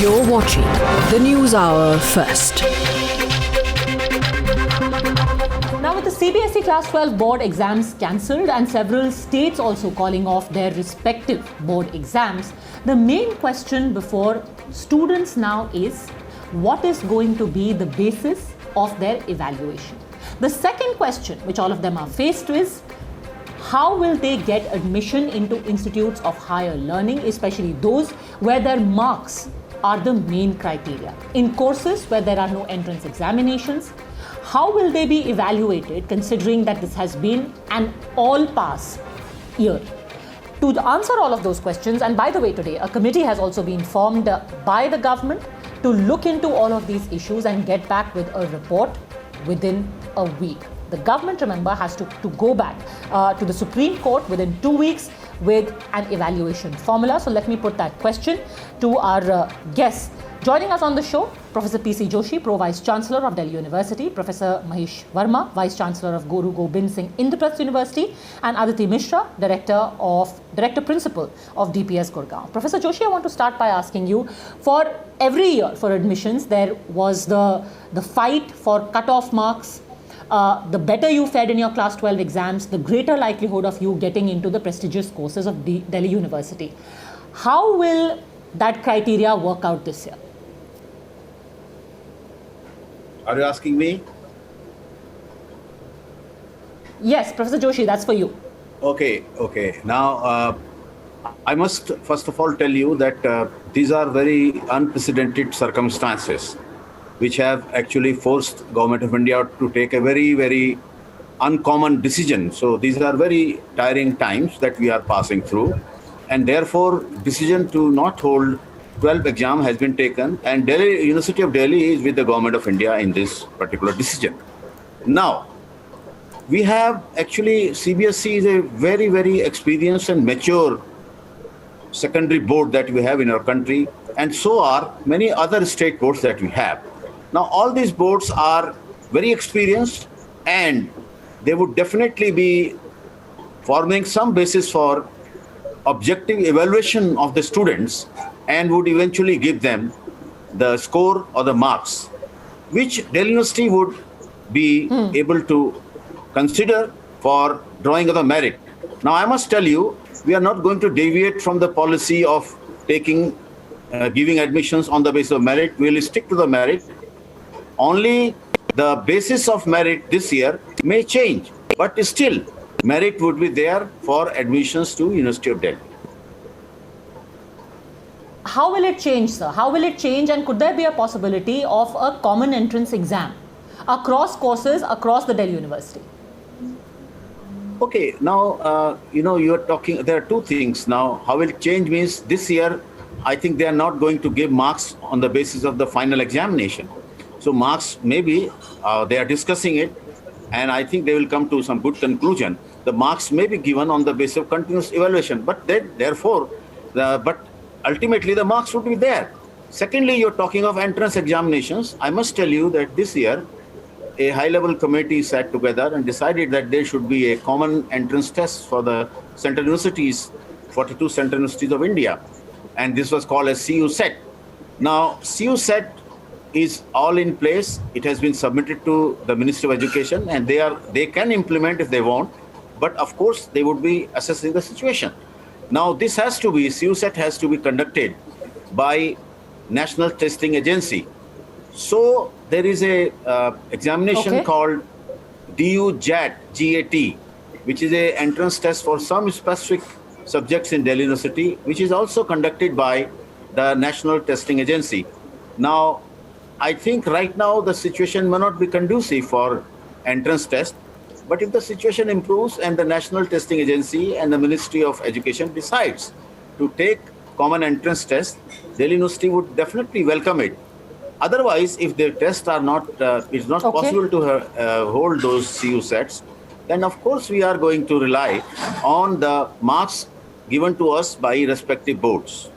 You're watching the News Hour first. Now, with the CBSE Class 12 board exams cancelled and several states also calling off their respective board exams, the main question before students now is what is going to be the basis of their evaluation? The second question which all of them are faced with, how will they get admission into institutes of higher learning, especially those where their marks are the main criteria? In courses where there are no entrance examinations, how will they be evaluated considering that this has been an all-pass year? To answer all of those questions, and by the way, today a committee has also been formed by the government to look into all of these issues and get back with a report within a week. The government, remember, has to go back to the Supreme Court within 2 weeks with an evaluation formula. So let me put that question to our guests. Joining us on the show, Professor P.C. Joshi, Pro-Vice Chancellor of Delhi University, Professor Mahesh Verma, Vice Chancellor of Guru Gobind Singh Indraprasth University, and Aditi Mishra, Director Principal of DPS Gurgaon. Professor Joshi, I want to start by asking you, for every year for admissions, there was the fight for cut-off marks. The better you fared in your Class 12 exams, the greater likelihood of you getting into the prestigious courses of Delhi University. How will that criteria work out this year? Are you asking me? Yes, Professor Joshi, that's for you. Okay. Now, I must first of all tell you that these are very unprecedented circumstances which have actually forced Government of India to take a very, very uncommon decision. So these are very tiring times that we are passing through. And therefore, decision to not hold 12 exam has been taken, and University of Delhi is with the Government of India in this particular decision. Now, we have actually, CBSE is a very, very experienced and mature secondary board that we have in our country, and so are many other state boards that we have. Now, all these boards are very experienced, and they would definitely be forming some basis for objective evaluation of the students and would eventually give them the score or the marks, which Delhi University would be able to consider for drawing of the merit. Now, I must tell you, we are not going to deviate from the policy of giving admissions on the basis of merit. We will stick to the merit. Only the basis of merit this year may change, but still merit would be there for admissions to University of Delhi. How will it change, sir? How will it change, and could there be a possibility of a common entrance exam across courses across the Delhi University? Okay, now, you are talking, there are two things. Now, how will it change means this year, I think they are not going to give marks on the basis of the final examination. So marks, maybe they are discussing it, and I think they will come to some good conclusion. The marks may be given on the basis of continuous evaluation, but but ultimately the marks would be there. Secondly, you're talking of entrance examinations. I must tell you that this year, a high-level committee sat together and decided that there should be a common entrance test for the central universities, 42 central universities of India, and this was called as CU set. Now, CU set is all in place. It has been submitted to the Ministry of Education, and they can implement if they want, but of course they would be assessing the situation. Now, this CU set has to be conducted by National Testing Agency. So there is a examination called DU-JAT, GAT, which is a entrance test for some specific subjects in Delhi University, which is also conducted by the National Testing Agency. Now, I think right now the situation may not be conducive for entrance test, but if the situation improves and the National Testing Agency and the Ministry of Education decides to take common entrance test, Delhi University would definitely welcome it. Otherwise, if the tests are not, it's not possible to hold those CU sets, then of course we are going to rely on the marks given to us by respective boards.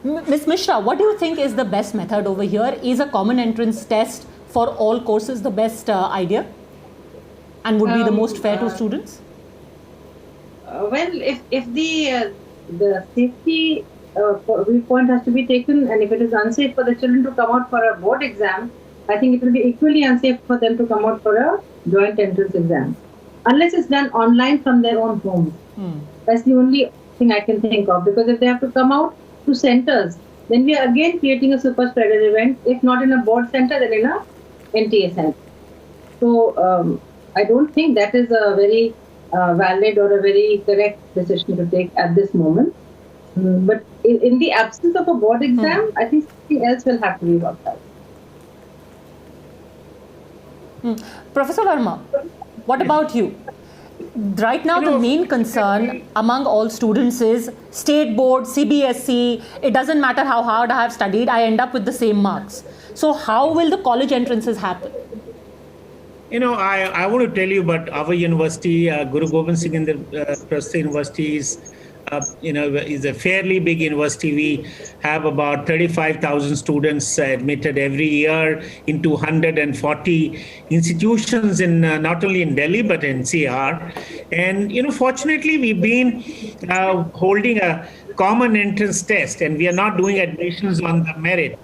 Ms. Mishra, what do you think is the best method over here? Is a common entrance test for all courses the best idea and would be the most fair to students? Well, if the safety viewpoint has to be taken, and if it is unsafe for the children to come out for a board exam, I think it will be equally unsafe for them to come out for a joint entrance exam, unless it's done online from their own homes. That's the only thing I can think of, because if they have to come out to centers, then we are again creating a super spreader event, if not in a board center, then in a NTA center. So I don't think that is a very valid or a very correct decision to take at this moment. But in the absence of a board exam, I think something else will have to be worked out. Professor Verma, what about you? Right now, the main concern among all students is state board, CBSE. It doesn't matter how hard I have studied, I end up with the same marks. So how will the college entrances happen? I want to tell you about our university, Guru Gobind Singh Indraprastha University is a fairly big university. We have about 35,000 students admitted every year into 140 institutions in not only in Delhi but in NCR. And fortunately, we've been holding a common entrance test, and we are not doing admissions on the merit.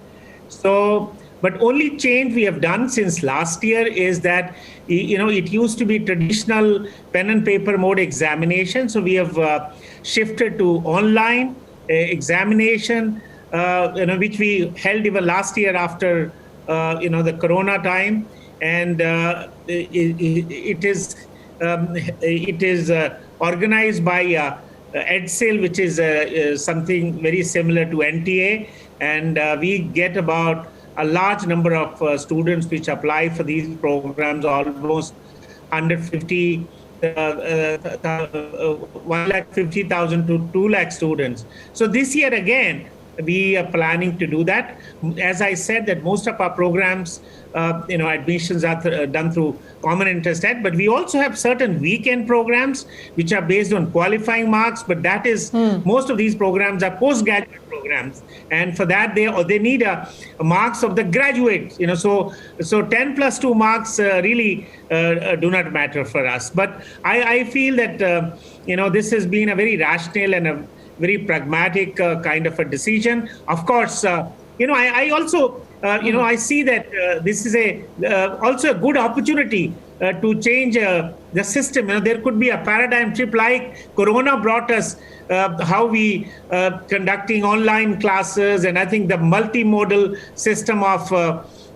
So, but only change we have done since last year is that, it used to be traditional pen and paper mode examination. So we have shifted to online examination, which we held even last year after, the Corona time. And it is organized by EdSail, which is something very similar to NTA. And we get about a large number of students which apply for these programs, almost 150,000 to 2 lakh students. So this year again, we are planning to do that. As I said, that most of our programs, admissions are done through common entrance test, but we also have certain weekend programs which are based on qualifying marks. But that is, most of these programs are postgraduate programs, and for that they need a marks of the graduate. So 10 plus 2 marks really do not matter for us. But I feel that this has been a very rational and a very pragmatic kind of a decision. Of course, I also, I see that this is also a good opportunity to change the system. There could be a paradigm shift like Corona brought us, how we conducting online classes, and I think the multimodal system of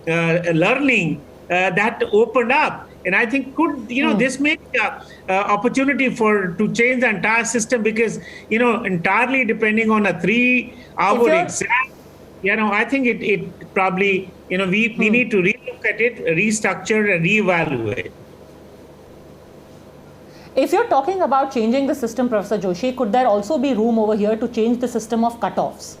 learning that opened up. And I think this may be an opportunity to change the entire system, because, entirely depending on a 3-hour exam, I think it probably, we need to relook at it, restructure and reevaluate. If you're talking about changing the system, Professor Joshi, could there also be room over here to change the system of cutoffs?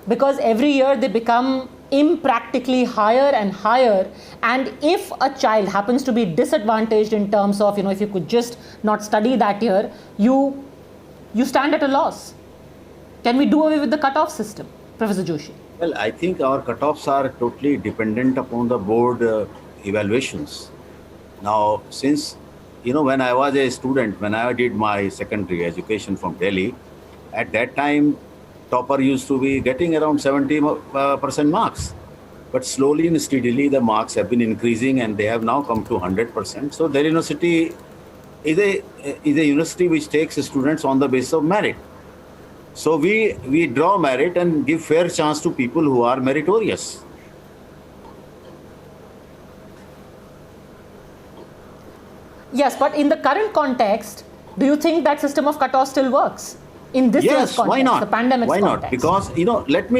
Because every year they become impractically higher and higher, and if a child happens to be disadvantaged in terms of, if you could just not study that year, you stand at a loss. Can we do away with the cutoff system, Professor Joshi? Well, I think our cutoffs are totally dependent upon the board evaluations. Now, since, when I was a student, when I did my secondary education from Delhi, at that time, topper used to be getting around 70% marks. But slowly and steadily, the marks have been increasing, and they have now come to 100%. So Delhi University is a university which takes students on the basis of merit. So we draw merit and give fair chance to people who are meritorious. Yes, but in the current context, do you think that system of cutoff still works? In this year's context, why not? The pandemic context. Why not? Because let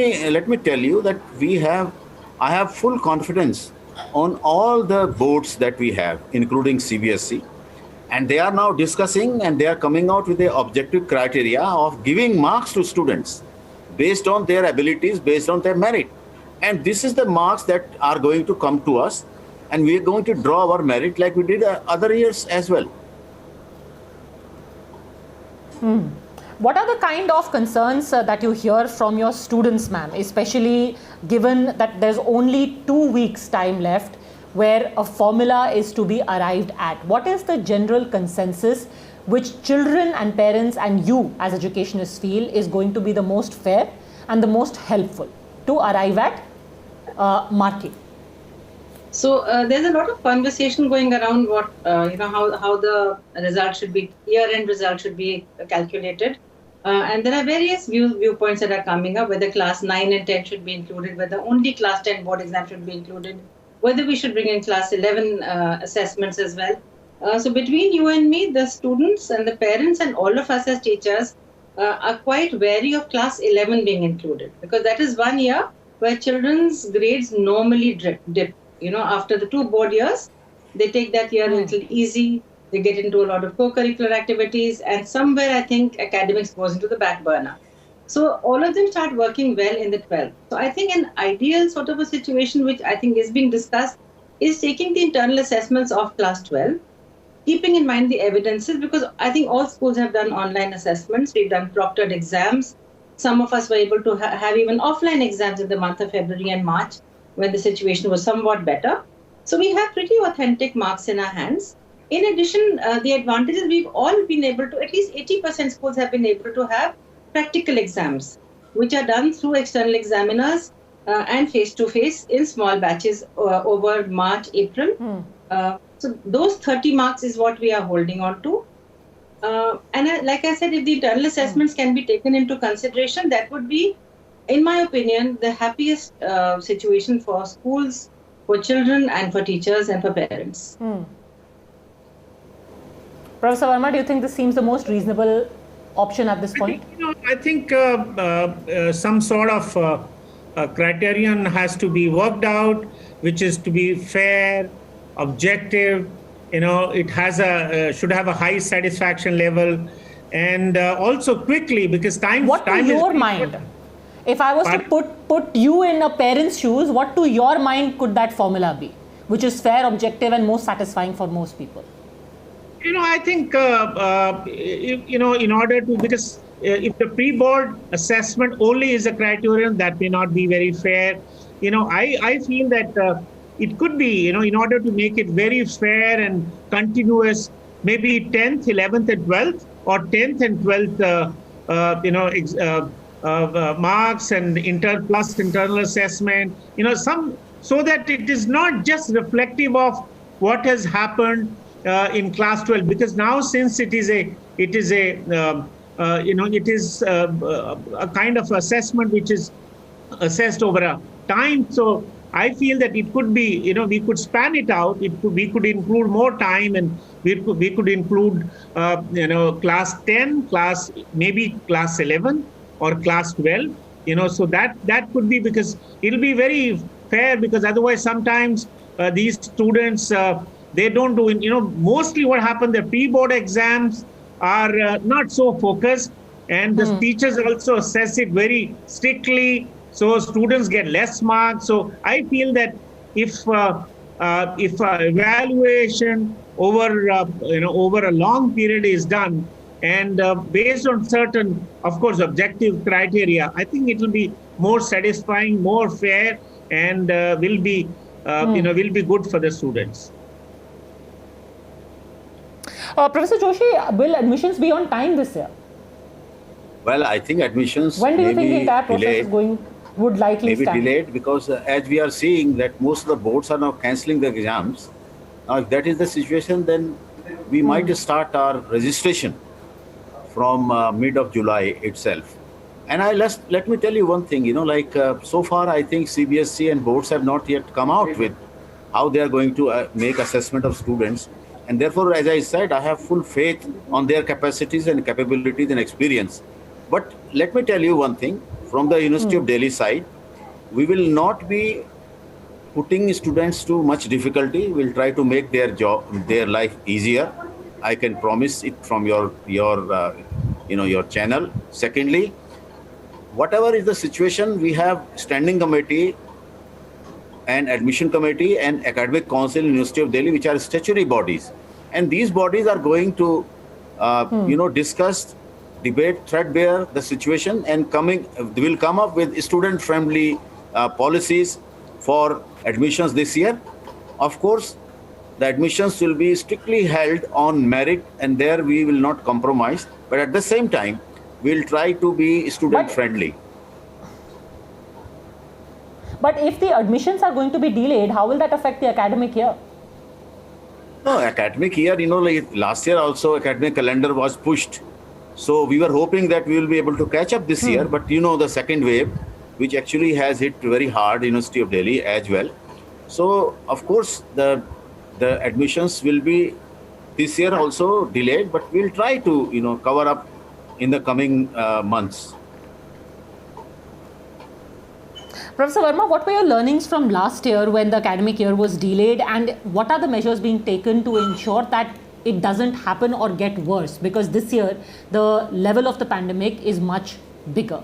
me tell you that I have full confidence on all the boards that we have, including CBSE, and they are now discussing and they are coming out with the objective criteria of giving marks to students based on their abilities, based on their merit, and this is the marks that are going to come to us, and we are going to draw our merit like we did other years as well. What are the kind of concerns that you hear from your students, ma'am, especially given that there's only 2 weeks time left where a formula is to be arrived at? What is the general consensus which children and parents and you as educationists feel is going to be the most fair? and the most helpful to arrive at marking? So there's a lot of conversation going around what how the result should be, year-end result should be calculated, and there are various viewpoints that are coming up, whether class 9 and 10 should be included, whether only class 10 board exam should be included, whether we should bring in class 11 assessments as well. So between you and me, the students and the parents and all of us as teachers are quite wary of class 11 being included, because that is one year where children's grades normally dip. After the 2 board years, they take that year a little easy. They get into a lot of co-curricular activities, and somewhere I think academics goes into the back burner. So all of them start working well in the 12th. So I think an ideal sort of a situation, which I think is being discussed, is taking the internal assessments of class 12, keeping in mind the evidences, because I think all schools have done online assessments. We've done proctored exams. Some of us were able to have even offline exams in the month of February and March, when the situation was somewhat better. So we have pretty authentic marks in our hands. In addition, the advantages, we've all been able to, at least 80% schools have been able to have practical exams, which are done through external examiners and face-to-face in small batches over March, April. So those 30 marks is what we are holding on to. Like I said, if the internal assessments can be taken into consideration, that would be, in my opinion, the happiest situation for schools, for children, and for teachers and for parents. Professor Verma, do you think this seems the most reasonable option at this point? I think some sort of criterion has to be worked out, which is to be fair, objective. It has should have a high satisfaction level, and also quickly, because time. What to your mind? If I was to put you in a parent's shoes, what to your mind could that formula be, which is fair, objective, and most satisfying for most people? I think, in order to, because if the pre-board assessment only is a criterion, that may not be very fair. I feel that it could be, in order to make it very fair and continuous, maybe 10th, 11th, and 12th, or 10th and 12th, marks and plus internal assessment, so that it is not just reflective of what has happened in class 12, because now, since it is a kind of assessment which is assessed over a time. So I feel that it could be, we could span it out. We could include more time, and we could include, class 10, maybe class 11 or class 12. So that could be, because it'll be very fair, because otherwise sometimes these students, they don't do, mostly what happened, the pre-board exams are not so focused, and the teachers also assess it very strictly, so students get less marks. So I feel that if evaluation over a long period is done, and based on certain, of course, objective criteria, I think it will be more satisfying, more fair, and will be good for the students. Professor Joshi, will admissions be on time this year? Well, I think admissions. When do you think the entire process would likely maybe stand? delayed, because as we are seeing that most of the boards are now cancelling the exams. Now, if that is the situation, then we might start our registration from mid of July itself. And let me tell you one thing, so far I think CBSE and boards have not yet come out with how they are going to make assessment of students. And therefore, as I said, I have full faith on their capacities and capabilities and experience. But let me tell you one thing, from the University of Delhi side, we will not be putting students to much difficulty. We'll try to make their life easier. I can promise it from your channel. Secondly, whatever is the situation, we have standing committee and admission committee and academic council in University of Delhi, which are statutory bodies, and these bodies are going to discuss, debate, threadbare the situation, and will come up with student friendly policies for admissions this year. Of course, the admissions will be strictly held on merit, and there we will not compromise, but at the same time we'll try to be student friendly. But if the admissions are going to be delayed, how will that affect the academic year? No, academic year, like last year also academic calendar was pushed. So we were hoping that we will be able to catch up this year, but the second wave, which actually has hit very hard University of Delhi as well. So of course the admissions will be this year also delayed, but we'll try to cover up in the coming months. Professor Verma, what were your learnings from last year when the academic year was delayed, and what are the measures being taken to ensure that it doesn't happen or get worse? Because this year the level of the pandemic is much bigger.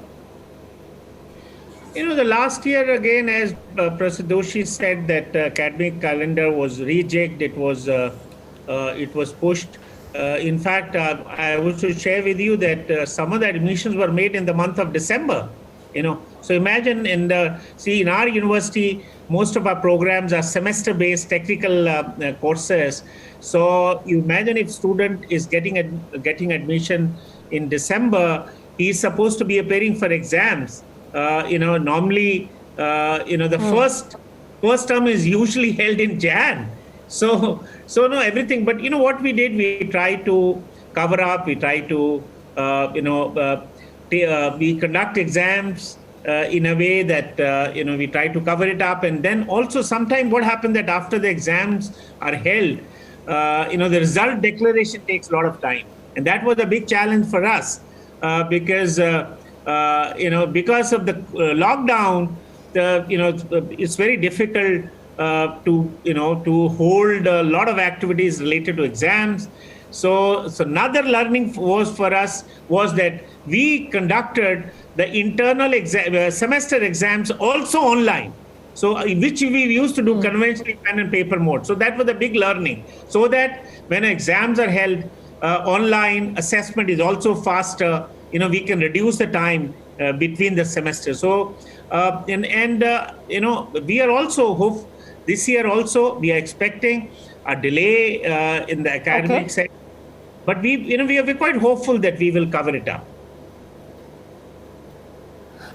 The last year again, as Professor Doshi said, that academic calendar was rejigged. It was pushed. In fact, I wish to share with you that some of the admissions were made in the month of December. So imagine in our university, most of our programs are semester-based technical courses. So you imagine if student is getting admission in December, he is supposed to be appearing for exams. Normally, the first term is usually held in Jan. So no, everything. But what we did, we tried to cover up. We tried to, we conduct exams in a way that, we try to cover it up. And then also sometime what happened that after the exams are held, the result declaration takes a lot of time. And that was a big challenge for us because of the lockdown, it's very difficult to hold a lot of activities related to exams. So another learning for us was that we conducted the internal semester exams also online. So which we used to do conventionally pen and paper mode. So that was a big learning. So that when exams are held online, assessment is also faster. We can reduce the time between the semesters. So we are also this year also we are expecting a delay in the academic sector, but we're quite hopeful that we will cover it up.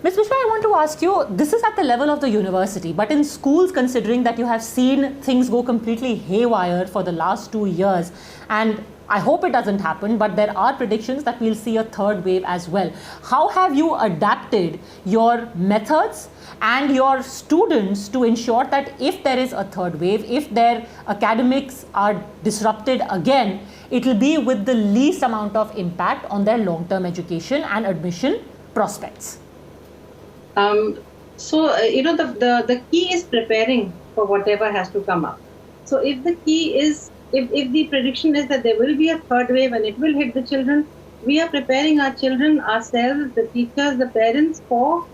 Ms. Mishra, I want to ask you, this is at the level of the university, but in schools, considering that you have seen things go completely haywire for the last 2 years, and I hope it doesn't happen, but there are predictions that we'll see a third wave as well. How have you adapted your methods and your students to ensure that if there is a third wave, if their academics are disrupted again, it will be with the least amount of impact on their long-term education and admission prospects? The key is preparing for whatever has to come up. So if the key is, if the prediction is that there will be a third wave and it will hit the children, we are preparing our children, ourselves, the teachers, the parents for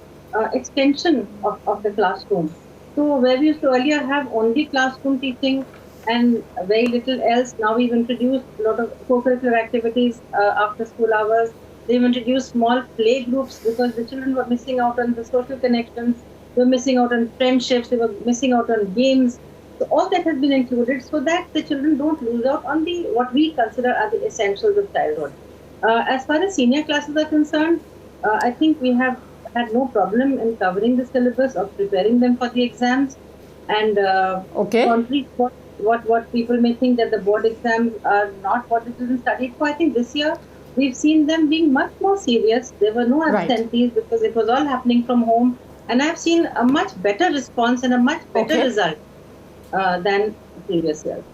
extension of the classroom. So where we used to earlier have only classroom teaching and very little else, now we've introduced a lot of co-curricular activities after school hours. They've introduced small play groups because the children were missing out on the social connections, they were missing out on friendships, they were missing out on games. So all that has been included so that the children don't lose out on what we consider are the essentials of childhood. As far as senior classes are concerned, I think we have had no problem in covering the syllabus or preparing them for the exams. And contrary to what people may think that the board exams are not what the children studied for, I think this year we've seen them being much more serious. There were no absentees because it was all happening from home. And I've seen a much better response and a much better result than previous years.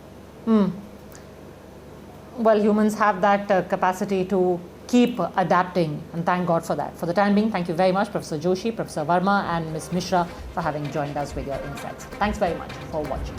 Well, humans have that capacity to keep adapting, and thank God for that. For the time being, thank you very much, Professor Joshi, Professor Verma, and Ms. Mishra for having joined us with your insights. Thanks very much for watching.